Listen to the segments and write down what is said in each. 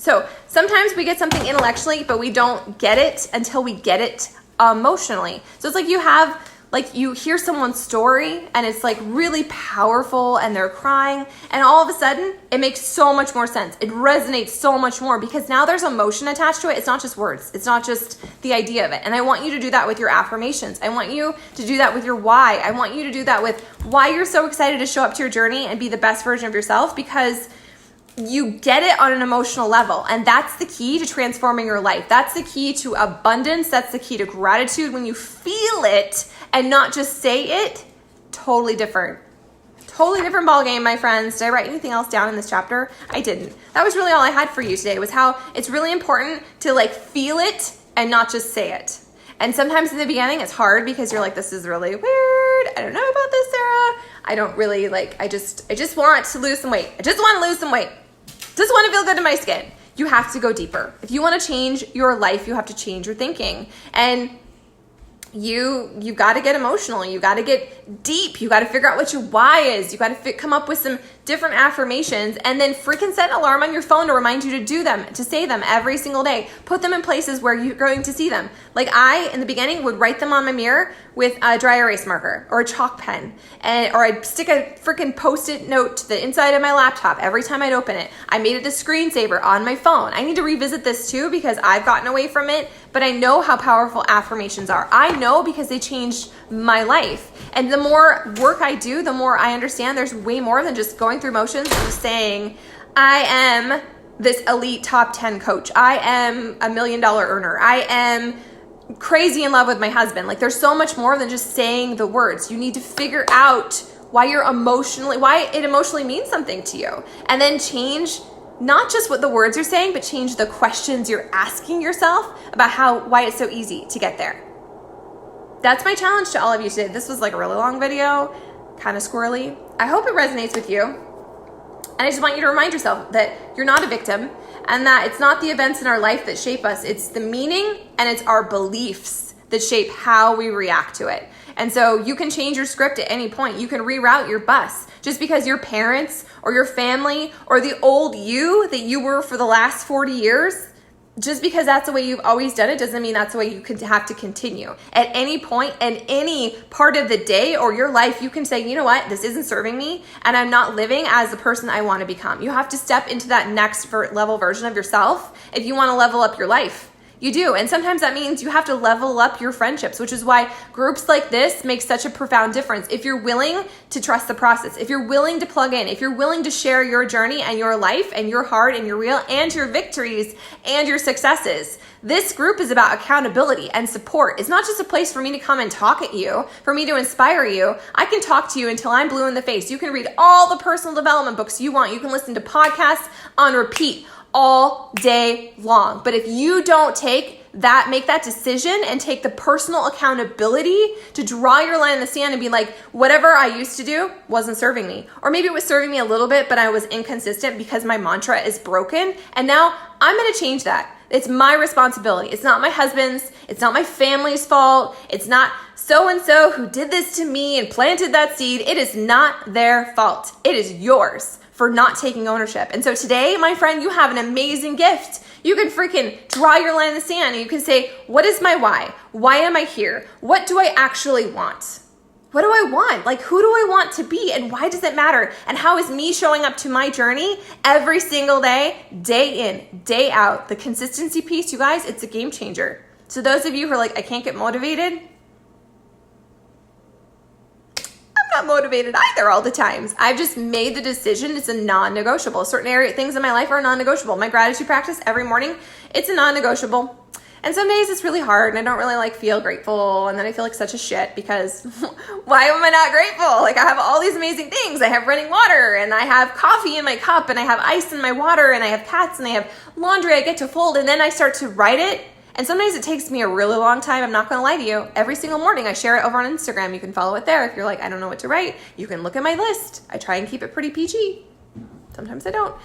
So sometimes we get something intellectually, but we don't get it until we get it emotionally. So it's like you hear someone's story and it's like really powerful and they're crying, and all of a sudden it makes so much more sense. It resonates so much more because now there's emotion attached to it. It's not just words. It's not just the idea of it. And I want you to do that with your affirmations. I want you to do that with your why. I want you to do that with why you're so excited to show up to your journey and be the best version of yourself, because you get it on an emotional level. And that's the key to transforming your life. That's the key to abundance. That's the key to gratitude. When you feel it and not just say it, totally different ball game, my friends. Did I write anything else down in this chapter? I didn't. That was really all I had for you today, was how it's really important to like feel it and not just say it. And sometimes in the beginning it's hard because you're like, this is really weird. I don't know about this, Sarah. I don't really I just want to lose some weight. I just want to lose some weight. Just want to feel good in my skin. You have to go deeper. If you want to change your life, you have to change your thinking. And you got to get emotional. You got to get deep. You got to figure out what your why is. You got to come up with some different affirmations, and then freaking set an alarm on your phone to remind you to do them, to say them every single day. Put them in places where you're going to see them. Like I, in the beginning, would write them on my mirror with a dry erase marker or a chalk pen, or I'd stick a freaking Post-it note to the inside of my laptop every time I'd open it. I made it a screensaver on my phone. I need to revisit this too because I've gotten away from it, but I know how powerful affirmations are. I know because they changed my life. And the more work I do, the more I understand there's way more than just going through motions and just saying, I am this elite top 10 coach. I am $1 million earner. I am crazy in love with my husband. Like there's so much more than just saying the words. You need to figure out why it emotionally means something to you. And then change not just what the words are saying, but change the questions you're asking yourself about why it's so easy to get there. That's my challenge to all of you today. This was like a really long video, kind of squirrely. I hope it resonates with you. And I just want you to remind yourself that you're not a victim and that it's not the events in our life that shape us. It's the meaning and it's our beliefs that shape how we react to it. And so you can change your script at any point. You can reroute your bus. Just because your parents or your family or the old you that you were for the last 40 years, just because that's the way you've always done it doesn't mean that's the way you could have to continue. At any point and any part of the day or your life, you can say, you know what, this isn't serving me and I'm not living as the person I want to become. You have to step into that next level version of yourself if you want to level up your life. You do. And sometimes that means you have to level up your friendships, which is why groups like this make such a profound difference. If you're willing to trust the process, if you're willing to plug in, if you're willing to share your journey and your life and your heart and your real and your victories and your successes, this group is about accountability and support. It's not just a place for me to come and talk at you, for me to inspire you. I can talk to you until I'm blue in the face. You can read all the personal development books you want. You can listen to podcasts on repeat all day long. But if you don't make that decision and take the personal accountability to draw your line in the sand and be like, whatever I used to do wasn't serving me. Or maybe it was serving me a little bit, but I was inconsistent because my mantra is broken. And now I'm going to change that. It's my responsibility. It's not my husband's. It's not my family's fault. It's not so-and-so who did this to me and planted that seed. It is not their fault. It is yours for not taking ownership. And so today, my friend, you have an amazing gift. You can freaking draw your line in the sand and you can say, what is my why? Why am I here? What do I actually want? What do I want? Like, who do I want to be and why does it matter? And how is me showing up to my journey every single day, day in, day out? The consistency piece, you guys, it's a game changer. So those of you who are like, I can't get motivated, not motivated either all the times. I've just made the decision. It's a non-negotiable. Certain things in my life are non-negotiable. My gratitude practice every morning, it's a non-negotiable. And some days it's really hard and I don't really feel grateful. And then I feel like such a shit because why am I not grateful? Like I have all these amazing things. I have running water and I have coffee in my cup and I have ice in my water and I have cats and I have laundry I get to fold. And then I start to write it. And sometimes it takes me a really long time. I'm not going to lie to you. Every single morning I share it over on Instagram. You can follow it there. If you're like, I don't know what to write, you can look at my list. I try and keep it pretty PG. Sometimes I don't.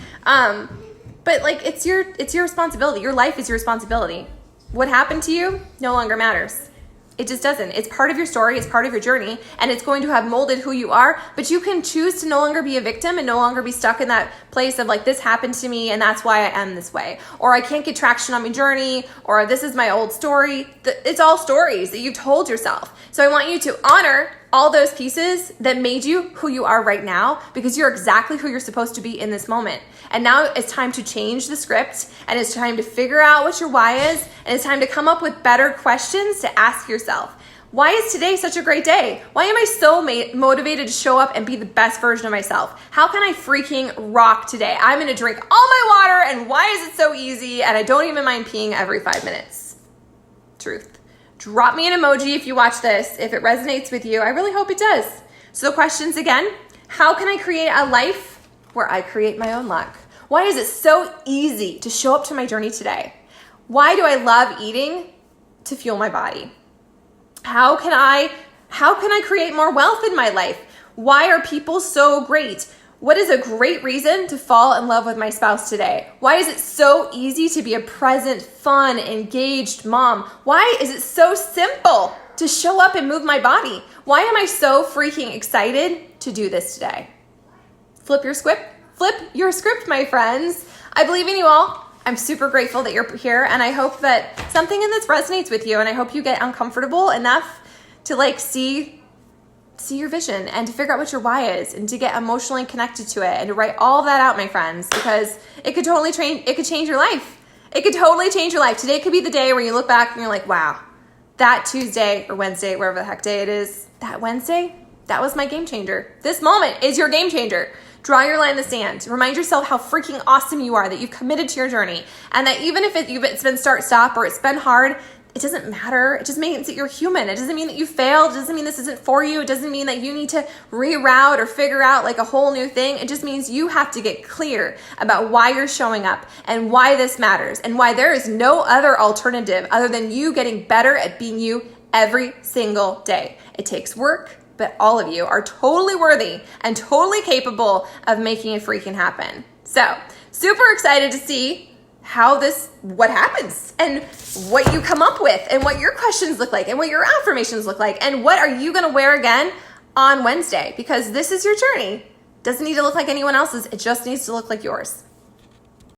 But it's your responsibility. Your life is your responsibility. What happened to you no longer matters. It just doesn't. It's part of your story, it's part of your journey, and it's going to have molded who you are, but you can choose to no longer be a victim and no longer be stuck in that place of like, this happened to me and that's why I am this way. Or I can't get traction on my journey, or this is my old story. It's all stories that you've told yourself. So I want you to honor all those pieces that made you who you are right now, because you're exactly who you're supposed to be in this moment. And now it's time to change the script, and it's time to figure out what your why is, and it's time to come up with better questions to ask yourself. Why is today such a great day? Why am I so motivated to show up and be the best version of myself? How can I freaking rock today? I'm gonna drink all my water, and why is it so easy? And I don't even mind peeing every 5 minutes. Truth. Drop me an emoji if you watch this, if it resonates with you. I really hope it does. So the questions again: how can I create a life where I create my own luck? Why is it so easy to show up to my journey today? Why do I love eating to fuel my body? How can I create more wealth in my life? Why are people so great? What is a great reason to fall in love with my spouse today? Why is it so easy to be a present, fun, engaged mom? Why is it so simple to show up and move my body? Why am I so freaking excited to do this today? Flip your script, my friends. I believe in you all. I'm super grateful that you're here, and I hope that something in this resonates with you, and I hope you get uncomfortable enough to like see your vision and to figure out what your why is, and to get emotionally connected to it, and to write all that out, my friends, because it could change your life. It could totally change your life. Today could be the day where you look back and you're like, wow, that Tuesday or Wednesday, wherever the heck day it is, that Wednesday, that was my game changer. This moment is your game changer. Draw your line in the sand. Remind yourself how freaking awesome you are, that you've committed to your journey, and that even if it's been start-stop or it's been hard, it doesn't matter. It just means that you're human. It doesn't mean that you failed. It doesn't mean this isn't for you. It doesn't mean that you need to reroute or figure out like a whole new thing. It just means you have to get clear about why you're showing up and why this matters, and why there is no other alternative other than you getting better at being you every single day. It takes work, but all of you are totally worthy and totally capable of making it freaking happen. So, super excited to see what happens and what you come up with, and what your questions look like, and what your affirmations look like, and what are you going to wear again on Wednesday, because this is your journey. Doesn't need to look like anyone else's. It just needs to look like yours.